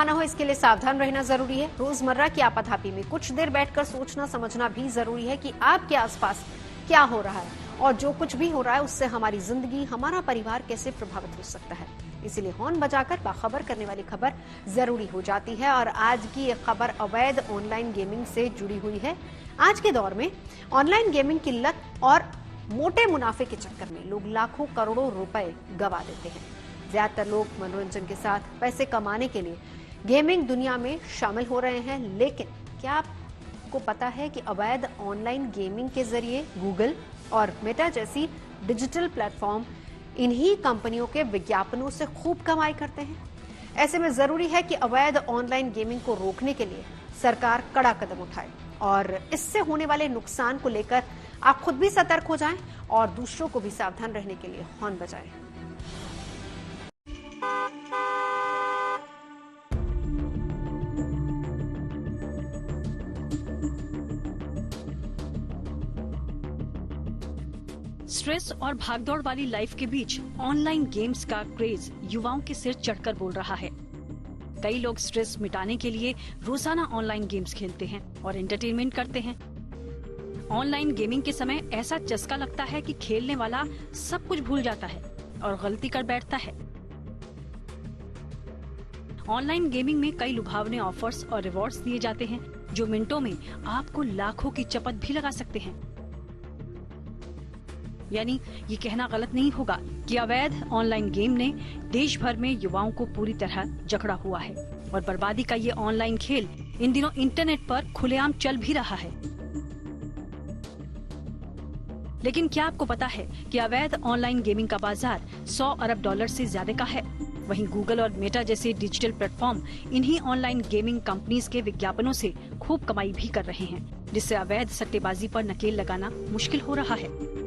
ना हो इसके लिए सावधान रहना जरूरी है। रोजमर्रा की आपाधापी में कुछ देर बैठकर सोचना समझना भी जरूरी है कि आपके आसपास क्या हो रहा है और जो कुछ भी हो रहा है उससे हमारी जिंदगी, हमारा परिवार कैसे प्रभावित हो सकता है। इसीलिए हॉर्न बजाकर बाखबर करने वाली खबर जरूरी हो जाती है। और आज की एक खबर अवैध ऑनलाइन गेमिंग से जुड़ी हुई है। आज के दौर में ऑनलाइन गेमिंग की लत और मोटे मुनाफे के चक्कर में लोग लाखों करोड़ों रुपए गंवा देते हैं। ज्यादातर लोग मनोरंजन के साथ पैसे कमाने के लिए गेमिंग दुनिया में शामिल हो रहे हैं। लेकिन क्या आपको पता है कि अवैध ऑनलाइन गेमिंग के जरिए गूगल और मेटा जैसी डिजिटल प्लेटफॉर्म इन्हीं कंपनियों के विज्ञापनों से खूब कमाई करते हैं। ऐसे में जरूरी है कि अवैध ऑनलाइन गेमिंग को रोकने के लिए सरकार कड़ा कदम उठाए और इससे होने वाले नुकसान को लेकर आप खुद भी सतर्क हो जाएं और दूसरों को भी सावधान रहने के लिए हॉर्न बजाएं। स्ट्रेस और भागदौड़ वाली लाइफ के बीच ऑनलाइन गेम्स का क्रेज युवाओं के सिर चढ़कर बोल रहा है। कई लोग स्ट्रेस मिटाने के लिए रोजाना ऑनलाइन गेम्स खेलते हैं और एंटरटेनमेंट करते हैं। ऑनलाइन गेमिंग के समय ऐसा चस्का लगता है कि खेलने वाला सब कुछ भूल जाता है और गलती कर बैठता है। ऑनलाइन गेमिंग में कई लुभावने ऑफर्स और रिवॉर्ड्स दिए जाते हैं जो मिनटों में आपको लाखों की चपत भी लगा सकते हैं। यानी ये कहना गलत नहीं होगा कि अवैध ऑनलाइन गेम ने देश भर में युवाओं को पूरी तरह जकड़ा हुआ है और बर्बादी का ये ऑनलाइन खेल इन दिनों इंटरनेट पर खुलेआम चल भी रहा है। लेकिन क्या आपको पता है कि अवैध ऑनलाइन गेमिंग का बाजार 100 अरब डॉलर से ज्यादा का है। वहीं गूगल और मेटा जैसे डिजिटल प्लेटफॉर्म इन्हीं ऑनलाइन गेमिंग कंपनीज के विज्ञापनों से खूब कमाई भी कर रहे हैं, जिससे अवैध सट्टेबाजी पर नकेल लगाना मुश्किल हो रहा है।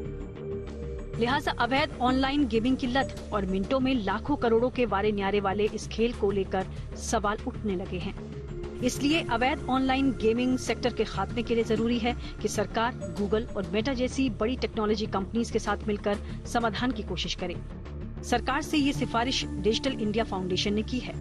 लिहाजा अवैध ऑनलाइन गेमिंग की लत और मिनटों में लाखों करोड़ों के वारे न्यारे वाले इस खेल को लेकर सवाल उठने लगे हैं। इसलिए अवैध ऑनलाइन गेमिंग सेक्टर के खात्मे के लिए जरूरी है कि सरकार गूगल और मेटा जैसी बड़ी टेक्नोलॉजी कंपनीज के साथ मिलकर समाधान की कोशिश करे। सरकार से ये सिफारिश डिजिटल इंडिया फाउंडेशन ने की है।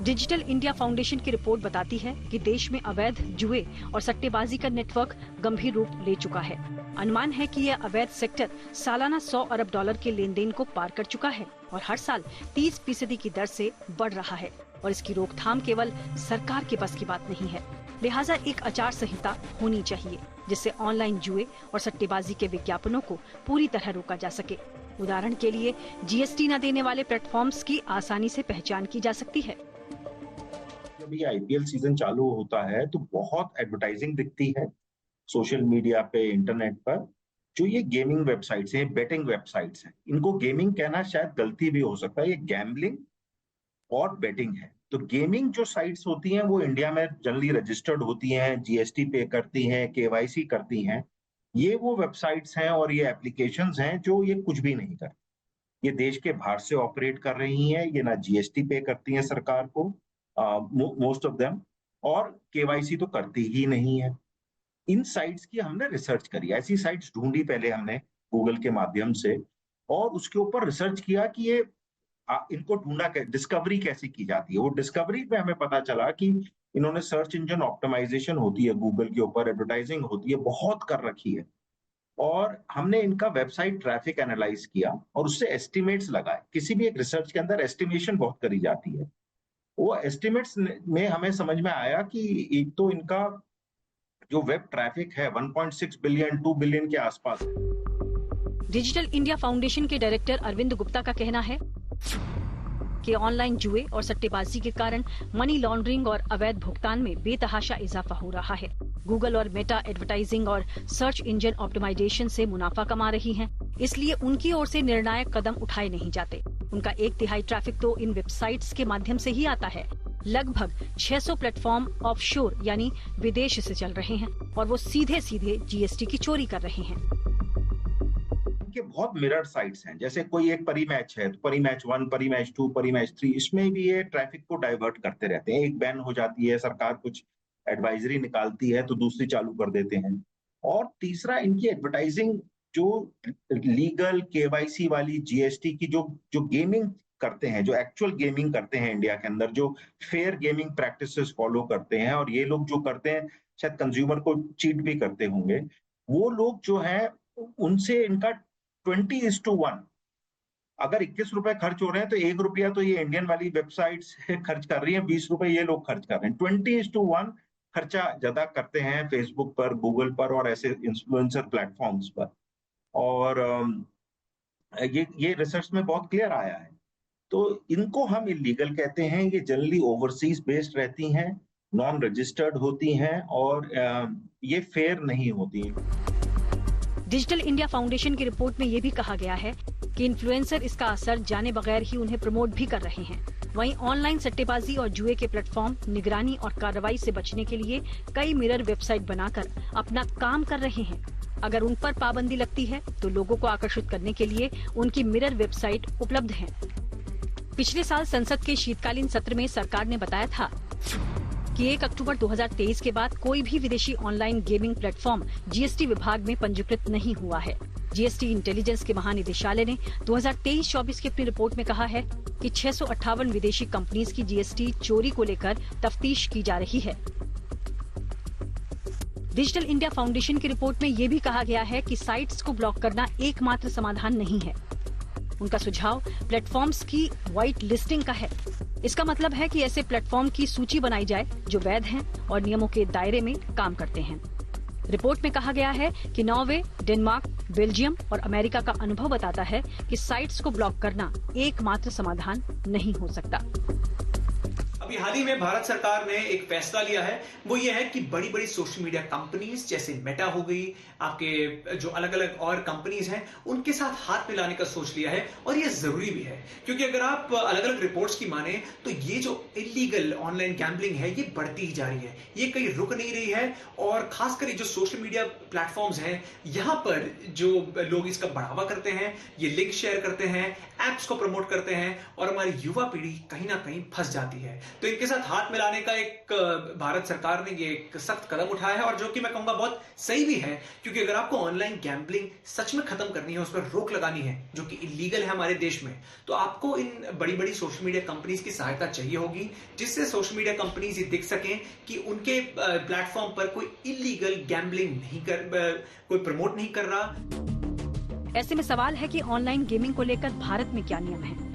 डिजिटल इंडिया फाउंडेशन की रिपोर्ट बताती है कि देश में अवैध जुए और सट्टेबाजी का नेटवर्क गंभीर रूप ले चुका है। अनुमान है कि यह अवैध सेक्टर सालाना 100 अरब डॉलर के लेन देन को पार कर चुका है और हर साल 30% की दर से बढ़ रहा है और इसकी रोकथाम केवल सरकार के बस की बात नहीं है। लिहाजा एक आचार संहिता होनी चाहिए जिससे ऑनलाइन जुए और सट्टेबाजी के विज्ञापनों को पूरी तरह रोका जा सके। उदाहरण के लिए जीएसटी न देने वाले प्लेटफॉर्म्स की आसानी से पहचान की जा सकती है। जब ये आईपीएल सीजन चालू होता है तो बहुत एडवर्टाइजिंग दिखती है सोशल मीडिया पे, इंटरनेट पर। जो ये गेमिंग वेबसाइट्स हैं, बेटिंग वेबसाइट्स हैं, इनको गेमिंग कहना शायद गलती भी हो सकता है। ये गैम्बलिंग और बेटिंग है। तो गेमिंग जो साइट्स होती हैं वो इंडिया में जनरली रजिस्टर्ड होती हैं, जीएसटी पे करती हैं, केवाईसी करती हैं। ये वो वेबसाइट्स हैं और ये एप्लीकेशंस हैं जो ये कुछ भी नहीं करती। ये देश के बाहर से ऑपरेट कर रही हैं। ये ना जीएसटी पे करती हैं सरकार को, मोस्ट ऑफ देम, और केवाईसी तो करती ही नहीं है। इन साइट्स की हमने रिसर्च करी, ऐसी साइट्स ढूंढी पहले हमने गूगल के माध्यम से और उसके ऊपर रिसर्च किया कि ये इनको ढूंढा, डिस्कवरी कैसे की जाती है। वो डिस्कवरी पे हमें पता चला कि इन्होंने सर्च इंजन ऑप्टिमाइजेशन होती है गूगल के ऊपर, एडवर्टाइजिंग होती है, बहुत कर रखी है। और हमने इनका वेबसाइट ट्रैफिक एनालाइज किया और उससे एस्टिमेट्स लगाए। किसी भी एक रिसर्च के अंदर एस्टिमेशन बहुत करी जाती है। वो एस्टिमेट्स में हमें समझ में आया कि एक तो इनका जो वेब ट्रैफिक है 1.6 बिलियन 2 बिलियन के आसपास है। डिजिटल इंडिया फाउंडेशन के डायरेक्टर अरविंद गुप्ता का कहना है कि ऑनलाइन जुए और सट्टेबाजी के कारण मनी लॉन्ड्रिंग और अवैध भुगतान में बेतहाशा इजाफा हो रहा है। गूगल और मेटा एडवर्टाइजिंग और सर्च इंजन ऑप्टिमाइजेशन से मुनाफा कमा रही हैं, इसलिए उनकी ओर से निर्णायक कदम उठाए नहीं जाते। उनका 1/3 ट्रैफिक तो इन वेबसाइट्स के माध्यम से ही आता है। लगभग 600 प्लेटफॉर्म ऑफशोर यानी विदेश से चल रहे हैं और वो सीधे सीधे जीएसटी की चोरी कर रहे हैं। के बहुत मिरर साइट्स हैं, जैसे कोई एक परी मैच है तो परी मैच 1, परी मैच 2, परी मैच 3, इसमें भी ये ट्रैफिक को डाइवर्ट करते रहते हैं। एक बैन हो जाती है, सरकार कुछ एडवाइजरी निकालती है तो दूसरी चालू कर देते हैं। और तीसरा, इनकी एडवर्टाइजिंग जो लीगल केवाईसी वाली जीएसटी की जो गेमिंग करते हैं, जो एक्चुअल गेमिंग करते हैं इंडिया के अंदर, जो फेयर गेमिंग प्रैक्टिसेस फॉलो करते हैं, और ये लोग जो करते हैं शायद कंज्यूमर को चीट भी करते होंगे, वो लोग जो है उनसे इनका 20:1, अगर 21 रुपए खर्च हो रहे हैं तो 1 रुपया तो ये इंडियन वाली वेबसाइट खर्च कर रही है, 20 रुपए ये लोग खर्च कर रहे हैं। 20:1 खर्चा ज्यादा करते हैं फेसबुक पर, गूगल पर और ऐसे इन्फ्लुएंसर प्लेटफॉर्म्स पर। और ये रिसर्च में बहुत क्लियर आया है। तो इनको हम इलीगल कहते हैं। ये जनरली ओवरसीज बेस्ड रहती हैं, नॉन रजिस्टर्ड होती हैं और ये फेयर नहीं होती। डिजिटल इंडिया फाउंडेशन की रिपोर्ट में ये भी कहा गया है कि इन्फ्लुएंसर इसका असर जाने बगैर ही उन्हें प्रमोट भी कर रहे हैं। वहीं ऑनलाइन सट्टेबाजी और जुए के प्लेटफॉर्म निगरानी और कार्रवाई से बचने के लिए कई मिरर वेबसाइट बनाकर अपना काम कर रहे हैं। अगर उन पर पाबंदी लगती है तो लोगों को आकर्षित करने के लिए उनकी मिरर वेबसाइट उपलब्ध है। पिछले साल संसद के शीतकालीन सत्र में सरकार ने बताया था कि 1 अक्टूबर 2023 के बाद कोई भी विदेशी ऑनलाइन गेमिंग प्लेटफॉर्म जीएसटी विभाग में पंजीकृत नहीं हुआ है। जीएसटी इंटेलिजेंस के महानिदेशालय ने 2023-24 की अपनी रिपोर्ट में कहा है कि 658 विदेशी कंपनीज की जीएसटी चोरी को लेकर तफ्तीश की जा रही है। डिजिटल इंडिया फाउंडेशन की रिपोर्ट में ये भी कहा गया है कि साइट्स को ब्लॉक करना एकमात्र समाधान नहीं है। उनका सुझाव प्लेटफॉर्म्स की व्हाइट लिस्टिंग का है। इसका मतलब है कि ऐसे प्लेटफॉर्म की सूची बनाई जाए जो वैध हैं और नियमों के दायरे में काम करते हैं। रिपोर्ट में कहा गया है कि नॉर्वे, डेनमार्क, बेल्जियम और अमेरिका का अनुभव बताता है कि साइट्स को ब्लॉक करना एकमात्र समाधान नहीं हो सकता। अभी हाल ही में भारत सरकार ने एक फैसला लिया है, वो ये है कि बड़ी बड़ी सोशल मीडिया कंपनीज जैसे मेटा हो गई, आपके जो अलग अलग और कंपनीज हैं, उनके साथ हाथ मिलाने का सोच लिया है। और ये जरूरी भी है, क्योंकि अगर आप अलग अलग रिपोर्ट्स की माने तो ये जो इलीगल ऑनलाइन गैम्बलिंग है ये बढ़ती ही जा रही है, ये कहीं रुक नहीं रही है। और खासकर जो सोशल मीडिया प्लेटफॉर्म्स हैं, यहाँ पर जो लोग इसका बढ़ावा करते हैं, ये लिंक शेयर करते हैं, एप्स को प्रमोट करते हैं और हमारी युवा पीढ़ी कहीं ना कहीं फंस जाती है। तो इनके साथ हाथ मिलाने का एक भारत सरकार ने ये एक सख्त कदम उठाया है, और जो कि मैं कहूंगा बहुत सही भी है, क्योंकि अगर आपको ऑनलाइन गैम्बलिंग सच में खत्म करनी है, उस पर रोक लगानी है जो कि इलीगल है हमारे देश में, तो आपको इन बड़ी बड़ी सोशल मीडिया कंपनीज की सहायता चाहिए होगी, जिससे सोशल मीडिया कंपनीज ये देख सकें कि उनके प्लेटफॉर्म पर कोई इलीगल गैम्बलिंग नहीं कोई प्रमोट नहीं कर रहा। ऐसे में सवाल है कि ऑनलाइन गेमिंग को लेकर भारत में क्या नियम है।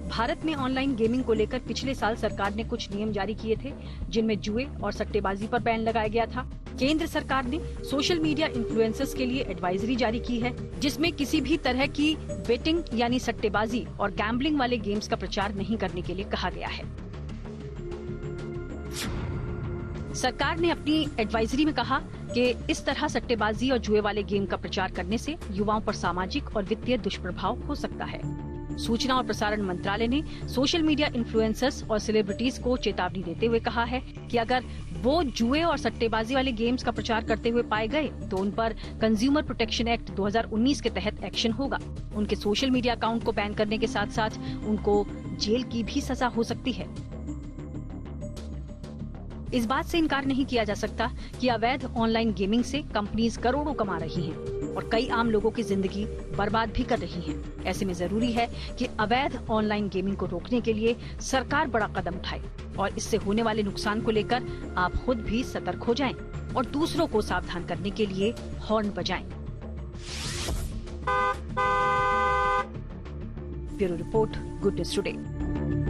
भारत में ऑनलाइन गेमिंग को लेकर पिछले साल सरकार ने कुछ नियम जारी किए थे, जिनमें जुए और सट्टेबाजी पर बैन लगाया गया था। केंद्र सरकार ने सोशल मीडिया इन्फ्लुएंसर्स के लिए एडवाइजरी जारी की है, जिसमें किसी भी तरह की बेटिंग यानी सट्टेबाजी और गैम्बलिंग वाले गेम्स का प्रचार नहीं करने के लिए कहा गया है। सरकार ने अपनी एडवाइजरी में कहा कि इस तरह सट्टेबाजी और जुए वाले गेम का प्रचार करने से युवाओं पर सामाजिक और वित्तीय दुष्प्रभाव हो सकता है। सूचना और प्रसारण मंत्रालय ने सोशल मीडिया इन्फ्लुएंसर्स और सेलिब्रिटीज को चेतावनी देते हुए कहा है कि अगर वो जुए और सट्टेबाजी वाले गेम्स का प्रचार करते हुए पाए गए तो उन पर कंज्यूमर प्रोटेक्शन एक्ट 2019 के तहत एक्शन होगा। उनके सोशल मीडिया अकाउंट को बैन करने के साथ साथ उनको जेल की भी सजा हो सकती है। इस बात से इनकार नहीं किया जा सकता कि अवैध ऑनलाइन गेमिंग से कंपनीज करोड़ों कमा रही हैं और कई आम लोगों की जिंदगी बर्बाद भी कर रही हैं। ऐसे में जरूरी है कि अवैध ऑनलाइन गेमिंग को रोकने के लिए सरकार बड़ा कदम उठाए और इससे होने वाले नुकसान को लेकर आप खुद भी सतर्क हो जाएं और दूसरों को सावधान करने के लिए हॉर्न बजाएं। Bureau report, good news today.